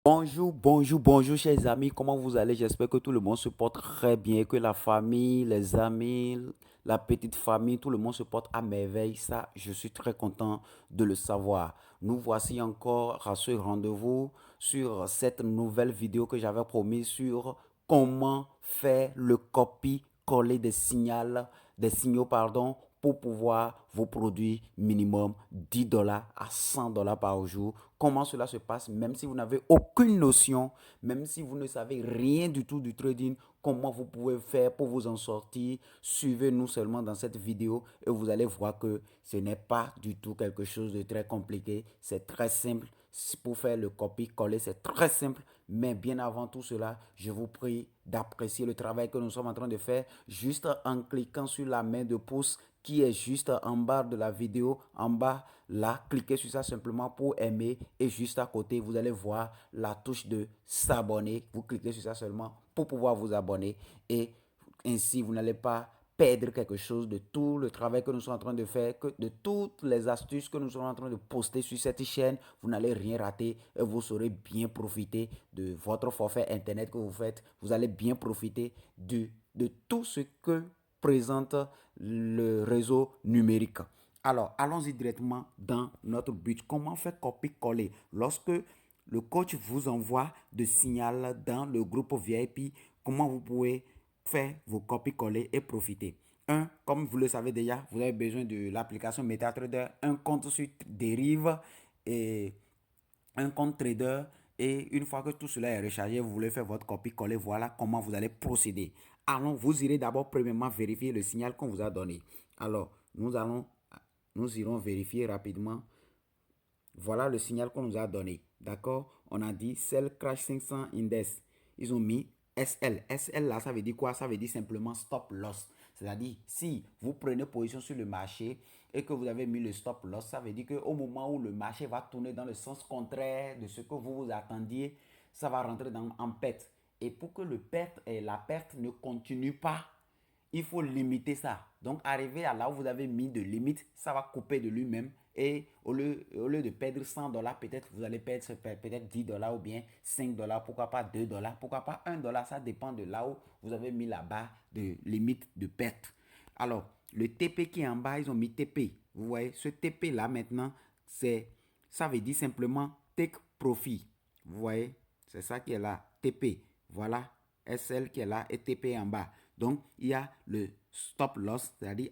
Bonjour, bonjour, bonjour, chers amis. Comment vous allez? J'espère que tout le monde se porte très bien, que la famille, les amis, la petite famille, tout le monde se porte à merveille. Ça, je suis très content de le savoir. Nous voici encore à ce rendez-vous sur cette nouvelle vidéo que j'avais promis sur comment faire le copie-coller des signaux, pardon, pour pouvoir vous produire minimum 10 dollars à 100 dollars par jour. Comment cela se passe, même si vous n'avez aucune notion, même si vous ne savez rien du tout du trading, comment vous pouvez faire pour vous en sortir. Suivez-nous seulement dans cette vidéo et vous allez voir que ce n'est pas du tout quelque chose de très compliqué. C'est très simple. Pour faire le copie-coller, c'est très simple. Mais bien avant tout cela, je vous prie d'apprécier le travail que nous sommes en train de faire juste en cliquant sur la main de pouce qui est juste en bas de la vidéo, en bas là, cliquez sur ça simplement pour aimer et juste à côté, vous allez voir la touche de s'abonner. Vous cliquez sur ça seulement pour pouvoir vous abonner et ainsi vous n'allez pas perdre quelque chose de tout le travail que nous sommes en train de faire, de toutes les astuces que nous sommes en train de poster sur cette chaîne. Vous n'allez rien rater et vous saurez bien profiter de votre forfait internet que vous faites. Vous allez bien profiter de tout ce que présente le réseau numérique. Alors, allons-y directement dans notre but. Comment faire copier-coller? Lorsque le coach vous envoie de signal dans le groupe VIP, comment vous pouvez faire vos copier-coller et profiter? Un, comme vous le savez déjà, vous avez besoin de l'application MetaTrader, un compte sur Derive et un compte trader. Et une fois que tout cela est rechargé, vous voulez faire votre copie-coller, voilà comment vous allez procéder. Alors, vous irez d'abord premièrement vérifier le signal qu'on vous a donné. Alors, nous irons vérifier rapidement. Voilà le signal qu'on nous a donné. D'accord? On a dit Sell Crash 500 Index. Ils ont mis SL. SL là, ça veut dire quoi? Ça veut dire simplement stop loss. C'est-à-dire, si vous prenez position sur le marché et que vous avez mis le stop loss, ça veut dire qu'au moment où le marché va tourner dans le sens contraire de ce que vous vous attendiez, ça va rentrer en perte. Et pour que la perte ne continue pas, il faut limiter ça. Donc, arriver à là où vous avez mis de limite, ça va couper de lui-même. Et au lieu de perdre 100 dollars, peut-être vous allez perdre peut-être 10 dollars ou bien 5 dollars, pourquoi pas 2 dollars, pourquoi pas 1 dollar. Ça dépend de là où vous avez mis la barre de limite de perte. Alors, le TP qui est en bas, ils ont mis TP. Vous voyez, ce TP là maintenant, ça veut dire simplement take profit. Vous voyez, c'est ça qui est là, TP. Voilà, SL qui est là et TP en bas. Donc, il y a le stop loss, c'est-à-dire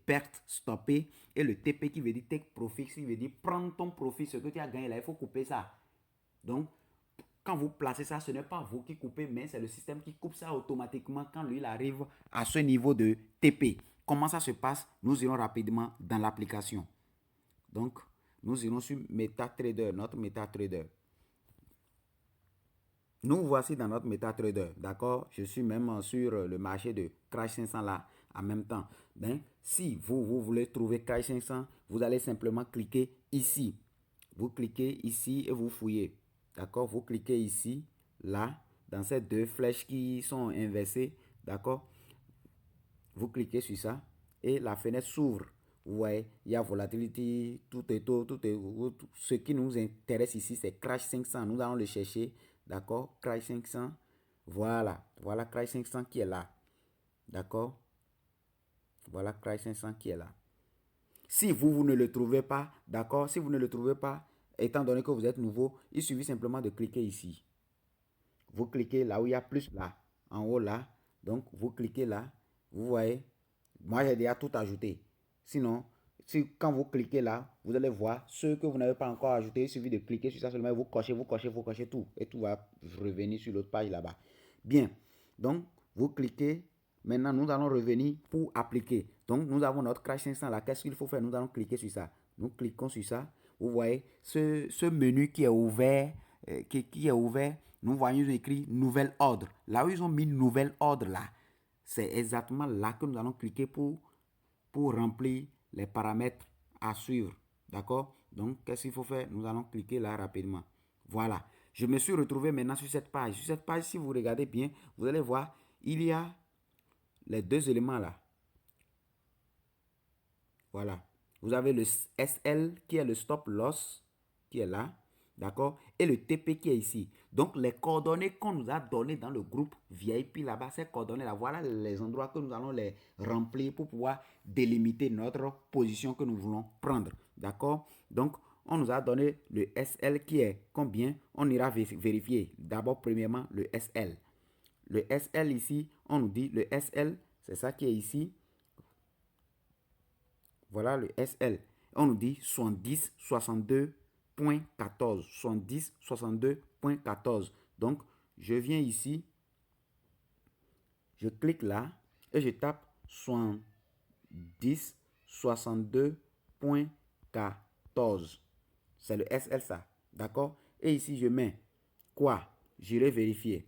perte stoppée, et le TP qui veut dire take profit, qui veut dire prendre ton profit, ce que tu as gagné là, il faut couper ça. Donc, quand vous placez ça, ce n'est pas vous qui coupez, mais c'est le système qui coupe ça automatiquement quand lui il arrive à ce niveau de TP. Comment ça se passe? Nous irons rapidement dans l'application. Donc, nous irons sur MetaTrader, notre MetaTrader. Nous voici dans notre MetaTrader, d'accord? Je suis même sur le marché de Crash 500 là en même temps. Ben, si vous voulez trouver Crash 500, vous allez simplement cliquer ici. Vous cliquez ici et vous fouillez. D'accord? Vous cliquez ici, là, dans ces deux flèches qui sont inversées. D'accord? Vous cliquez sur ça et la fenêtre s'ouvre. Vous voyez, il y a volatility, tout est tout, tout. Ce qui nous intéresse ici, c'est Crash 500. Nous allons le chercher. D'accord? Crash 500. Voilà. Voilà Crash 500 qui est là. D'accord? Voilà Crash 500 qui est là. Si vous ne le trouvez pas, d'accord? Si vous ne le trouvez pas, étant donné que vous êtes nouveau, il suffit simplement de cliquer ici. Vous cliquez là où il y a plus là, en haut là. Donc, vous cliquez là. Vous voyez, moi j'ai déjà tout ajouté. Sinon, quand vous cliquez là, vous allez voir ceux que vous n'avez pas encore ajouté. Il suffit de cliquer sur ça seulement. Vous cochez tout. Et tout va revenir sur l'autre page là-bas. Bien. Donc, vous cliquez. Maintenant, nous allons revenir pour appliquer. Donc, nous avons notre Crash 500 là. Qu'est-ce qu'il faut faire? Nous allons cliquer sur ça. Nous cliquons sur ça. Vous voyez ce menu qui est ouvert. Qui est ouvert. Nous voyons écrit nouvel ordre. Là où ils ont mis nouvel ordre là, c'est exactement là que nous allons cliquer pour remplir les paramètres à suivre. D'accord? Donc, qu'est-ce qu'il faut faire? Nous allons cliquer là rapidement. Voilà. Je me suis retrouvé maintenant sur cette page. Sur cette page, si vous regardez bien, vous allez voir, il y a les deux éléments là. Voilà. Vous avez le SL qui est le stop loss qui est là. D'accord? Et le TP qui est ici. Donc, les coordonnées qu'on nous a données dans le groupe VIP là-bas, ces coordonnées-là, voilà les endroits que nous allons les remplir pour pouvoir délimiter notre position que nous voulons prendre. D'accord? Donc, on nous a donné le SL qui est combien? On ira vérifier. D'abord, premièrement, le SL. Le SL ici, on nous dit le SL, c'est ça qui est ici. Voilà le SL. On nous dit 70, 62.14. 70, 62.14. Donc, je viens ici, je clique là et je tape 70, 62.14. C'est le SL ça. D'accord? Et ici, je mets quoi? J'irai vérifier.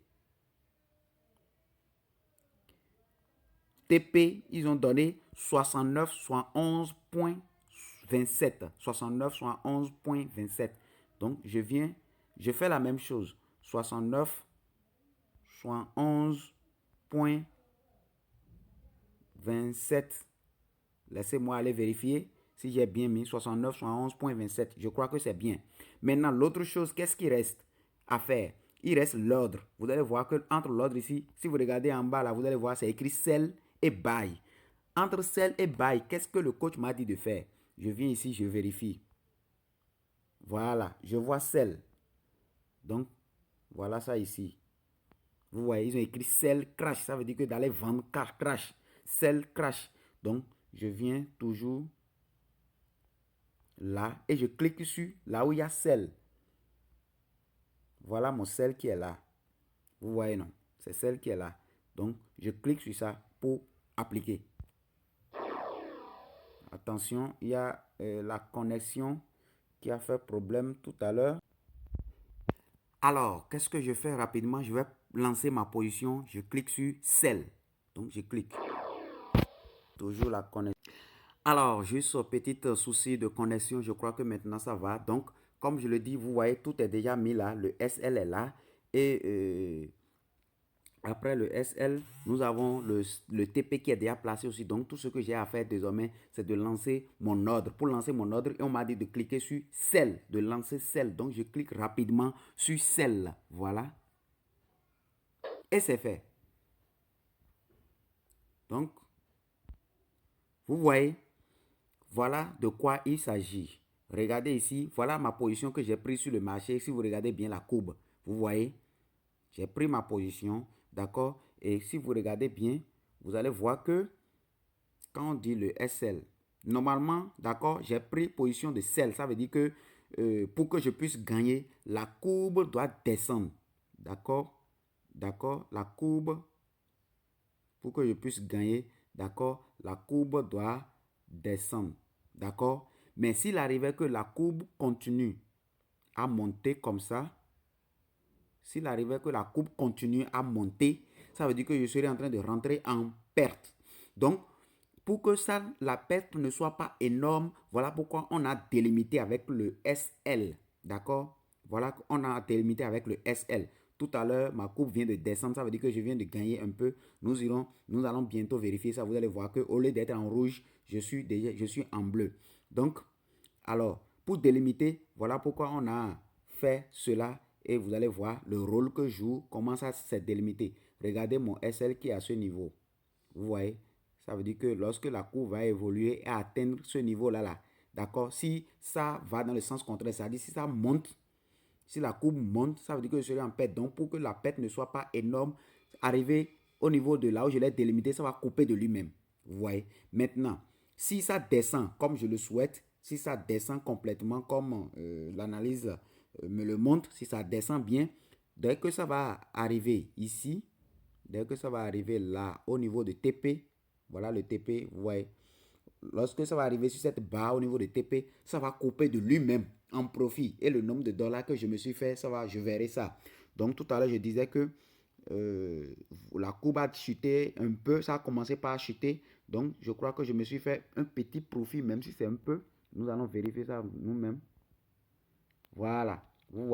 TP, ils ont donné 69, 71.27. 69, 71.27. Donc, je viens, je fais la même chose. 69, 71.27. Laissez-moi aller vérifier si j'ai bien mis 69, 71.27. Je crois que c'est bien. Maintenant, l'autre chose, qu'est-ce qui reste à faire? Il reste l'ordre. Vous allez voir que entre l'ordre ici, si vous regardez en bas là, vous allez voir c'est écrit sell et buy. Entre sell et buy, qu'est-ce que le coach m'a dit de faire? Je viens ici, je vérifie. Voilà, je vois sell. Donc, voilà ça ici. Vous voyez, ils ont écrit sell crash. Ça veut dire que d'aller vendre crash. Sell crash. Donc, je viens toujours là et je clique sur là où il y a sell. Voilà mon sell qui est là. Vous voyez, non? C'est celle qui est là. Donc, je clique sur ça pour appliquer. Attention, il y a la connexion qui a fait problème tout à l'heure. Alors, qu'est-ce que je fais rapidement? Je vais lancer ma position. Je clique sur Sell. Donc, je clique. Toujours la connexion. Alors, juste un petit souci de connexion. Je crois que maintenant, ça va. Donc, comme je le dis, vous voyez, tout est déjà mis là. Le SL est là. Et après le SL, nous avons le TP qui est déjà placé aussi. Donc, tout ce que j'ai à faire désormais, c'est de lancer mon ordre. Pour lancer mon ordre, on m'a dit de cliquer sur Sell, de lancer Sell. Donc, je clique rapidement sur Sell. Voilà. Et c'est fait. Donc, vous voyez, voilà de quoi il s'agit. Regardez ici, voilà ma position que j'ai prise sur le marché. Si vous regardez bien la courbe, vous voyez, j'ai pris ma position, d'accord? Et si vous regardez bien, vous allez voir que quand on dit le SL, normalement, d'accord, j'ai pris position de sell. Ça veut dire que pour que je puisse gagner, la courbe doit descendre. D'accord? D'accord? La courbe, pour que je puisse gagner, d'accord, la courbe doit descendre. D'accord? Mais s'il arrivait que la courbe continue à monter comme ça, s'il arrivait que la courbe continue à monter, ça veut dire que je serais en train de rentrer en perte. Donc, pour que ça, la perte ne soit pas énorme, voilà pourquoi on a délimité avec le SL. D'accord? Voilà, on a délimité avec le SL. Tout à l'heure, ma courbe vient de descendre, ça veut dire que je viens de gagner un peu. Nous allons bientôt vérifier ça. Vous allez voir qu'au lieu d'être en rouge, je suis en bleu. Donc, alors, pour délimiter, voilà pourquoi on a fait cela. Et vous allez voir le rôle que joue, comment ça s'est délimité. Regardez mon SL qui est à ce niveau. Vous voyez? Ça veut dire que lorsque la courbe va évoluer et atteindre ce niveau-là, là, d'accord? Si ça va dans le sens contraire, c'est-à-dire si ça monte, si la courbe monte, ça veut dire que je serai en perte. Donc, pour que la perte ne soit pas énorme, arriver au niveau de là où je l'ai délimité, ça va couper de lui-même. Vous voyez? Maintenant, si ça descend comme je le souhaite, si ça descend complètement comme l'analyse me le montre, si ça descend bien, dès que ça va arriver ici, dès que ça va arriver là, au niveau de TP, voilà le TP, vous voyez, lorsque ça va arriver sur cette barre au niveau de TP, ça va couper de lui-même en profit. Et le nombre de dollars que je me suis fait, je verrai ça. Donc tout à l'heure, je disais que la courbe a chuté un peu, ça a commencé par chuter. Donc je crois que je me suis fait un petit profit, même si c'est un peu. Nous allons vérifier ça nous-mêmes. Voilà, vous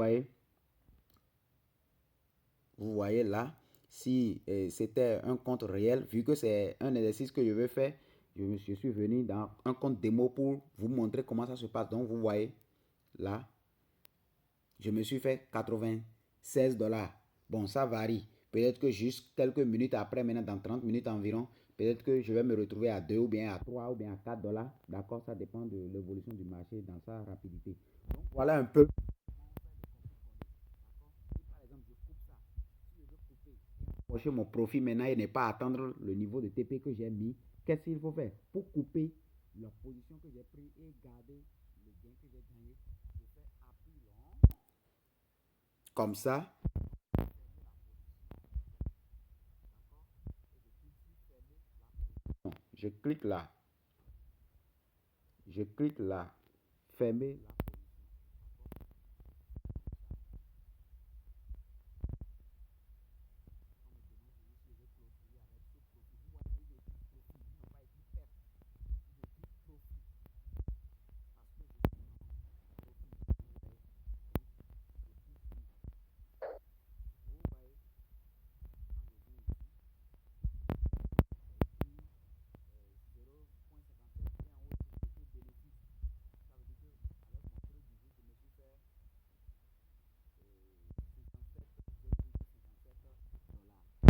voyez là, si c'était un compte réel, vu que c'est un exercice que je vais faire, je suis venu dans un compte démo pour vous montrer comment ça se passe. Donc vous voyez là, je me suis fait 96 dollars. Bon, ça varie. Peut-être que juste quelques minutes après, maintenant dans 30 minutes environ, peut-être que je vais me retrouver à 2 ou bien à 3 ou bien à 4 dollars. D'accord, ça dépend de l'évolution du marché dans sa rapidité. Donc, voilà un peu. Approcher mon profit maintenant et ne pas atteindre le niveau de TP que j'ai mis. Qu'est-ce qu'il faut faire pour couper la position que j'ai prise et garder le gain que j'ai gagné? Je fais appui long. Comme ça. Je clique là. Je clique là. Fermer.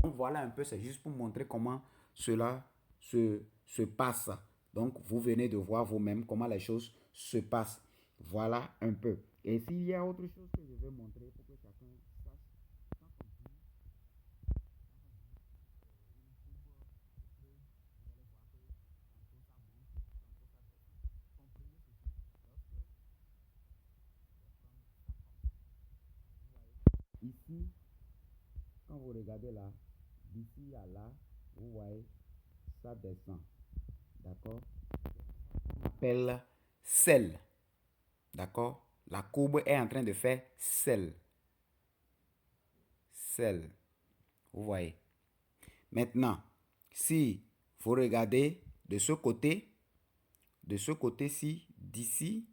Donc voilà un peu, c'est juste pour montrer comment cela se passe. Donc vous venez de voir vous-même comment les choses se passent. Voilà un peu. Et s'il y a autre chose que je vais montrer pour que chacun sache, ici, quand vous regardez là, d'ici à là, vous voyez, ça descend. D'accord? On appelle sel. D'accord? La courbe est en train de faire sel. Sel. Vous voyez? Maintenant, si vous regardez de ce côté-ci, d'ici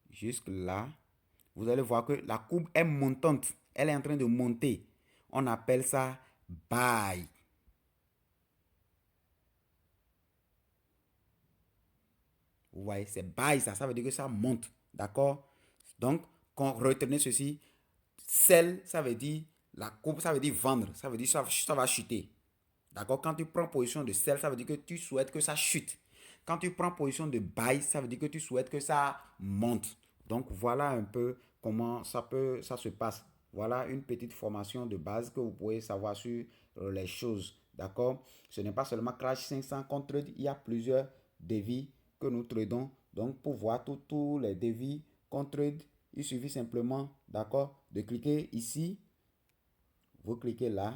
jusque là, vous allez voir que la courbe est montante. Elle est en train de monter. On appelle ça buy. Vous voyez, c'est buy, ça veut dire que ça monte. D'accord? Donc, quand retenez ceci, sell, ça veut dire la courbe, ça veut dire vendre. Ça veut dire ça va chuter. D'accord? Quand tu prends position de sell, ça veut dire que tu souhaites que ça chute. Quand tu prends position de buy, ça veut dire que tu souhaites que ça monte. Donc, voilà un peu comment ça se passe. Voilà une petite formation de base que vous pouvez savoir sur les choses. D'accord? Ce n'est pas seulement Crash 500 qu'on trade, il y a plusieurs devis que nous tradons. Donc, pour voir tous les devis qu'on trade, il suffit simplement, d'accord, de cliquer ici. Vous cliquez là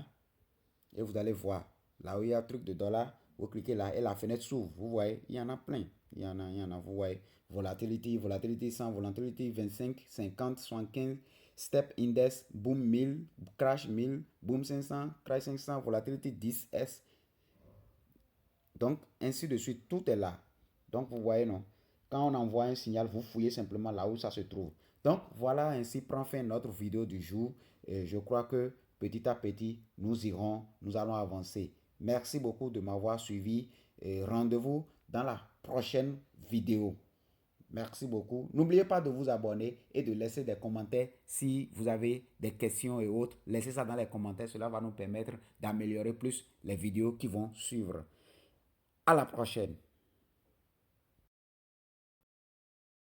et vous allez voir. Là où il y a un truc de dollar, vous cliquez là et la fenêtre s'ouvre. Vous voyez, il y en a plein. Il y en a, vous voyez. Volatility 100, volatility 25, 50, 75, step index, boom 1000, crash 1000, boom 500, crash 500, volatility 10S. Donc, ainsi de suite, tout est là. Donc, vous voyez, non? Quand on envoie un signal, vous fouillez simplement là où ça se trouve. Donc, voilà, ainsi prend fin notre vidéo du jour. Et je crois que petit à petit, nous allons avancer. Merci beaucoup de m'avoir suivi et rendez-vous dans la prochaine vidéo. Merci beaucoup. N'oubliez pas de vous abonner et de laisser des commentaires si vous avez des questions et autres. Laissez ça dans les commentaires. Cela va nous permettre d'améliorer plus les vidéos qui vont suivre. À la prochaine.